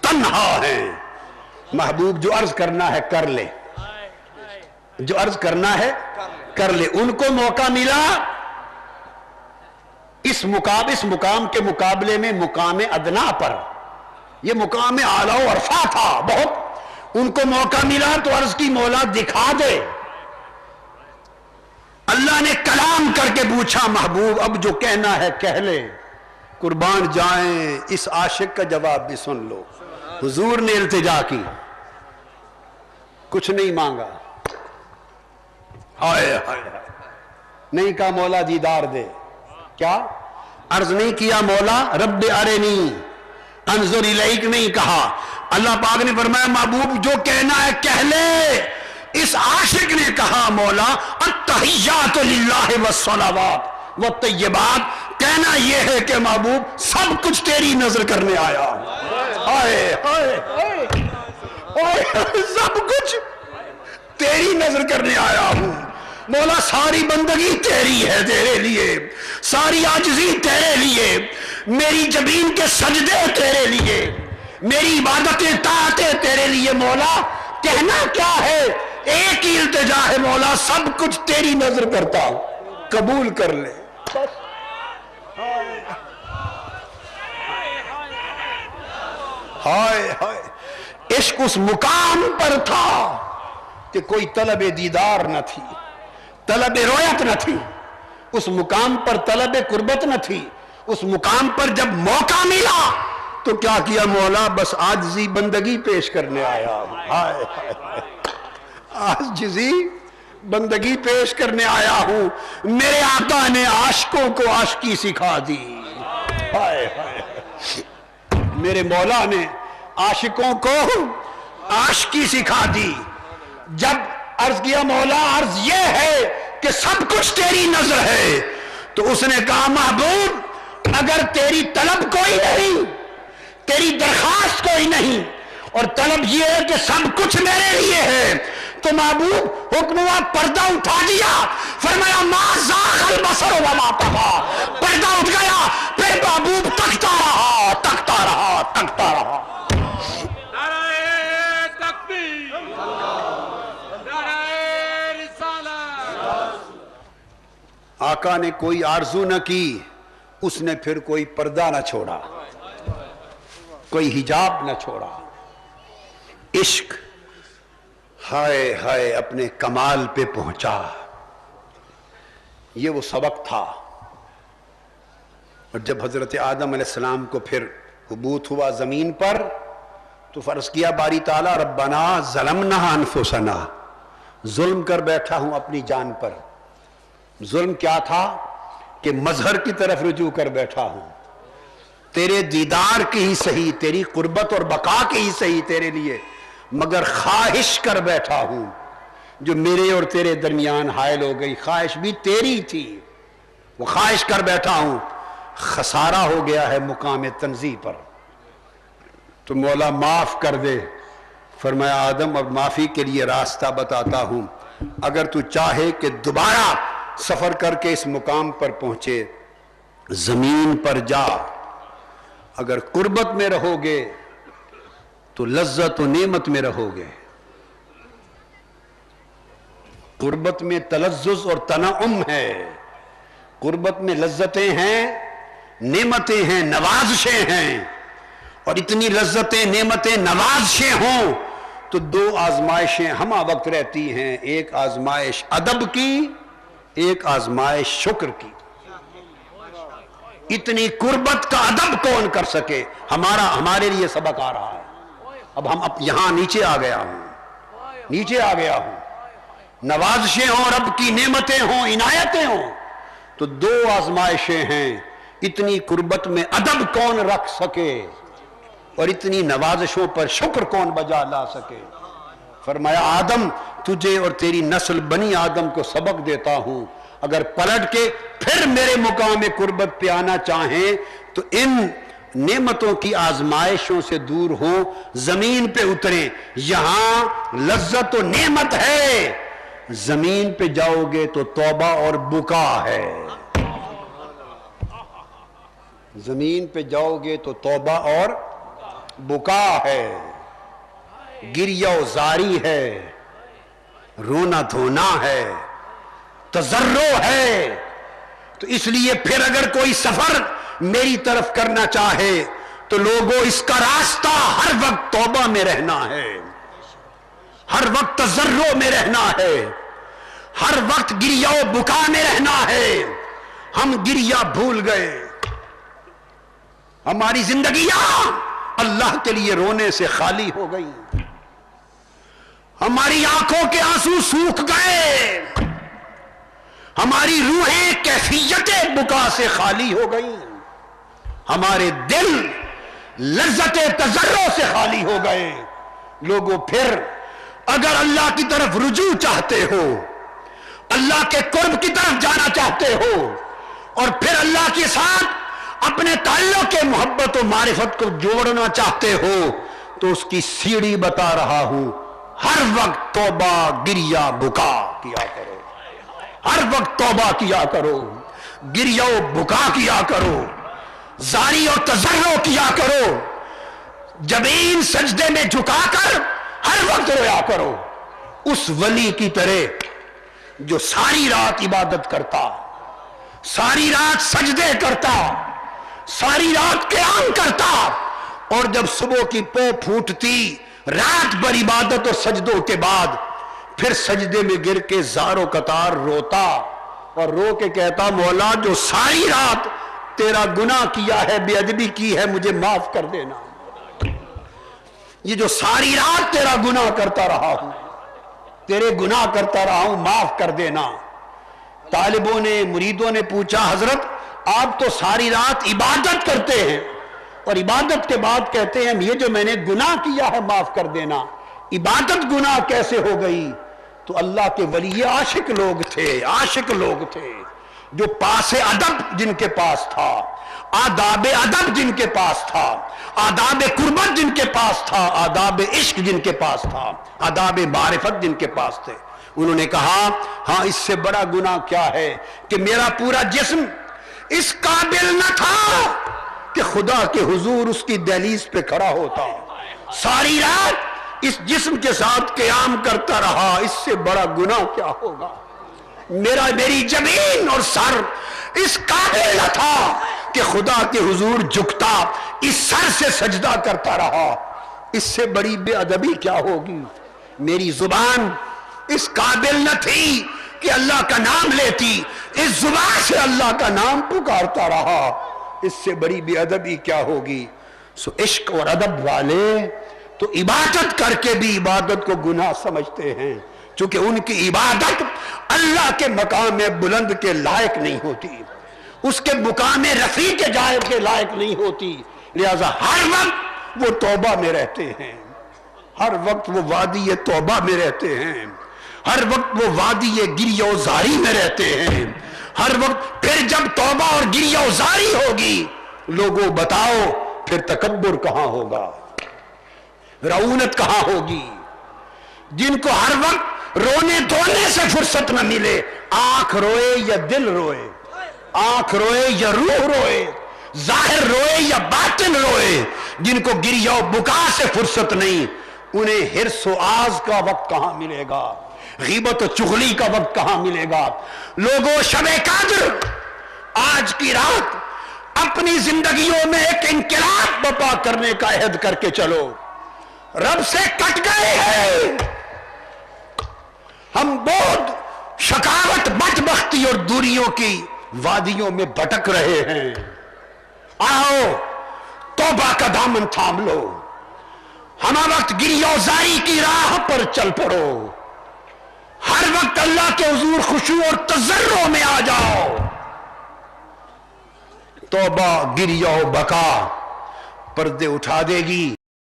تنہا ہیں۔ محبوب جو عرض کرنا ہے کر لے، جو عرض کرنا ہے کر لے۔ ان کو موقع ملا اس مقام کے مقابلے میں مقام ادنا پر، یہ مقام اعلیٰ و عرفہ تھا بہت، ان کو موقع ملا تو عرض کی مولا دکھا دے۔ اللہ نے کلام کر کے پوچھا محبوب اب جو کہنا ہے کہہ لے، قربان جائیں اس عاشق کا جواب بھی سن لو۔ حضور نے التجا کی، کچھ نہیں مانگا، ہائے ہائے نہیں کہا مولا دیدار دے، کیا عرض نہیں کیا مولا رب ارنی انظر الیک نہیں کہا۔ اللہ پاک نے فرمایا محبوب جو کہنا ہے کہہ لے۔ اس عاشق نے کہا مولا التحیات للہ والصلوات والطیبات، کہنا یہ ہے کہ محبوب سب کچھ تیری نظر کرنے آیا ہوں، ہائے ہائے ہائے سب کچھ تیری نظر کرنے آیا ہوں مولا، ساری بندگی تیری ہے تیرے لیے، ساری عاجزی تیرے لیے، میری جبین کے سجدے تیرے لیے، میری عبادتیں طاعتیں تیرے لیے مولا، کہنا کیا ہے؟ ایک ہی التجا ہے مولا سب کچھ تیری نظر کرتا ہوں، قبول کر لے۔ ہائے ہائے عشق اس مقام پر تھا کہ کوئی طلب دیدار نہ تھی، طلب رویت نہ تھی، اس مقام پر طلب قربت نہ تھی۔ اس مقام پر جب موقع ملا تو کیا کیا مولا بس عاجزی بندگی پیش کرنے آیا ہوں، ہائے ہائے عاجزی بندگی پیش کرنے آیا ہوں، میرے آقا نے عاشقوں کو عاشقی سکھا دی، ہائے ہائے میرے مولا نے عاشقوں کو عاشقی سکھا دی۔ جب عرض کیا مولا عرض یہ ہے کہ سب کچھ تیری نظر ہے، تو اس نے کہا محبوب اگر تیری طلب کوئی نہیں، تیری درخواست کوئی نہیں، اور طلب یہ ہے کہ سب کچھ میرے لیے ہے، تو محبوب حکم ہوا پردہ اٹھا دیا، فرمایا ما زاغ البصر وما طغى، پردہ اٹھ گیا، پھر محبوب تکتا رہا تکتا رہا تکتا رہا۔ آقا نے کوئی آرزو نہ کی، اس نے پھر کوئی پردہ نہ چھوڑا، کوئی حجاب نہ چھوڑا۔ عشق ہائے ہائے اپنے کمال پہ پہنچا، یہ وہ سبق تھا۔ اور جب حضرت آدم علیہ السلام کو پھر حبوط ہوا زمین پر تو فرض کیا باری تعالیٰ ربنا ظلمنا انفسنا، ظلم کر بیٹھا ہوں اپنی جان پر۔ ظلم کیا تھا کہ مظہر کی طرف رجوع کر بیٹھا ہوں، تیرے دیدار کی ہی صحیح، تیری قربت اور بقا کی ہی صحیح تیرے لیے، مگر خواہش کر بیٹھا ہوں جو میرے اور تیرے درمیان حائل ہو گئی، خواہش بھی تیری تھی، وہ خواہش کر بیٹھا ہوں، خسارہ ہو گیا ہے مقام تنزیہ پر، تو مولا معاف کر دے۔ فرمایا آدم اب معافی کے لیے راستہ بتاتا ہوں، اگر تو چاہے کہ دوبارہ سفر کر کے اس مقام پر پہنچے، زمین پر جا، اگر قربت میں رہو گے تو لذت و نعمت میں رہو گے، قربت میں تلذذ اور تنعم ہے، قربت میں لذتیں ہیں، نعمتیں ہیں، نوازشیں ہیں، اور اتنی لذتیں نعمتیں نوازشیں ہوں تو دو آزمائشیں ہمہ وقت رہتی ہیں، ایک آزمائش ادب کی، ایک آزمائش شکر کی۔ اتنی قربت کا ادب کون کر سکے؟ ہمارے لیے سبق آ رہا ہے، اب ہم یہاں نیچے آ گیا ہوں، نوازشیں ہوں، رب کی نعمتیں ہوں، عنایتیں ہوں، تو دو آزمائشیں ہیں، اتنی قربت میں ادب کون رکھ سکے اور اتنی نوازشوں پر شکر کون بجا لا سکے۔ فرمایا آدم تجھے اور تیری نسل بنی آدم کو سبق دیتا ہوں، اگر پلٹ کے پھر میرے مقام قربت پہ آنا چاہیں تو ان نعمتوں کی آزمائشوں سے دور ہوں، زمین پہ اتریں، یہاں لذت و نعمت ہے، زمین پہ جاؤ گے تو توبہ اور بکا ہے، زمین پہ جاؤ گے تو توبہ اور بکا ہے، گریہ و زاری ہے، رونا دھونا ہے، تضرع ہے. تو اس لیے پھر اگر کوئی سفر میری طرف کرنا چاہے تو لوگوں اس کا راستہ ہر وقت توبہ میں رہنا ہے، ہر وقت تضرع میں رہنا ہے، ہر وقت گریہ و بکا میں رہنا ہے. ہم گریہ بھول گئے، ہماری زندگیاں اللہ کے لیے رونے سے خالی ہو گئی، ہماری آنکھوں کے آنسو سوکھ گئے، ہماری روحیں کیفیت بکا سے خالی ہو گئی، ہمارے دل لذت تضرع سے خالی ہو گئے. لوگوں پھر اگر اللہ کی طرف رجوع چاہتے ہو، اللہ کے قرب کی طرف جانا چاہتے ہو، اور پھر اللہ کے ساتھ اپنے تعلق کے محبت و معرفت کو جوڑنا چاہتے ہو، تو اس کی سیڑھی بتا رہا ہوں. ہر وقت توبہ گریہ بکا کیا کرو، ہر وقت توبہ کیا کرو، گریہ و بکا کیا کرو، زاری اور تضرع کیا کرو، جبین سجدے میں جھکا کر ہر وقت رویا کرو. اس ولی کی طرح جو ساری رات عبادت کرتا، ساری رات سجدے کرتا، ساری رات قیام کرتا، اور جب صبح کی پو پھوٹتی رات بھر عبادت اور سجدوں کے بعد پھر سجدے میں گر کے زار و قطار روتا اور رو کے کہتا مولا جو ساری رات تیرا گناہ کیا ہے، بے ادبی کی ہے، مجھے معاف کر دینا. یہ جو ساری رات تیرا گناہ کرتا رہا ہوں، تیرے گناہ کرتا رہا ہوں، معاف کر دینا. طالبوں نے، مریدوں نے پوچھا حضرت آپ تو ساری رات عبادت کرتے ہیں اور عبادت کے بعد کہتے ہیں یہ جو میں نے گناہ کیا ہے معاف کر دینا، عبادت گناہ کیسے ہو گئی؟ تو اللہ کے ولی عاشق لوگ تھے، عاشق لوگ تھے جو پاس ادب جن کے پاس تھا، آداب ادب جن کے پاس تھا، آداب قربت جن کے پاس تھا، آداب عشق جن کے پاس تھا، آداب معرفت جن کے پاس تھے. انہوں نے کہا ہاں اس سے بڑا گناہ کیا ہے کہ میرا پورا جسم اس قابل نہ تھا کہ خدا کے حضور اس کی دہلیز پہ کھڑا ہوتا، ساری رات اس جسم کے ساتھ قیام کرتا رہا، اس سے بڑا گناہ کیا ہوگا؟ میری جبین اور سر اس قابل نہ تھا کہ خدا کے حضور جھکتا، اس سر سے سجدہ کرتا رہا، اس سے بڑی بے ادبی کیا ہوگی؟ میری زبان اس قابل نہ تھی کہ اللہ کا نام لیتی، اس زبان سے اللہ کا نام پکارتا رہا، اس سے بڑی بے ادبی کیا ہوگی؟ سو عشق اور ادب والے تو عبادت کر کے بھی عبادت کو گناہ سمجھتے ہیں، چونکہ ان کی عبادت اللہ کے مقام بلند کے لائق نہیں ہوتی، اس کے مقام رفیع کے جائب کے لائق نہیں ہوتی. لہذا ہر وقت وہ توبہ میں رہتے ہیں، ہر وقت وہ وادی توبہ میں رہتے ہیں، ہر وقت وہ وادی گریہ و زاری میں رہتے ہیں. ہر وقت پھر جب توبہ اور گریہ و زاری ہوگی، لوگوں بتاؤ پھر تکبر کہاں ہوگا، رعونت کہاں ہوگی؟ جن کو ہر وقت رونے دھونے سے فرصت نہ ملے، آنکھ روئے یا دل روئے، آنکھ روئے یا روح روئے، ظاہر روئے یا باطن روئے، جن کو گریہ و بکا سے فرصت نہیں، انہیں حرص و آز کا وقت کہاں ملے گا، غیبت و چغلی کا وقت کہاں ملے گا؟ لوگوں شب قدر آج کی رات اپنی زندگیوں میں ایک انقلاب برپا کرنے کا عہد کر کے چلو. رب سے کٹ گئے ہیں ہم، بہت شکاوت بدبختی اور دوریوں کی وادیوں میں بھٹک رہے ہیں. آؤ توبہ کا دامن تھام لو، ہمہ وقت گریہ و زاری کی راہ پر چل پڑو، ہر وقت اللہ کے حضور خشوع اور تضرع میں آ جاؤ. توبہ گریہ و بکا پردے اٹھا دے گی،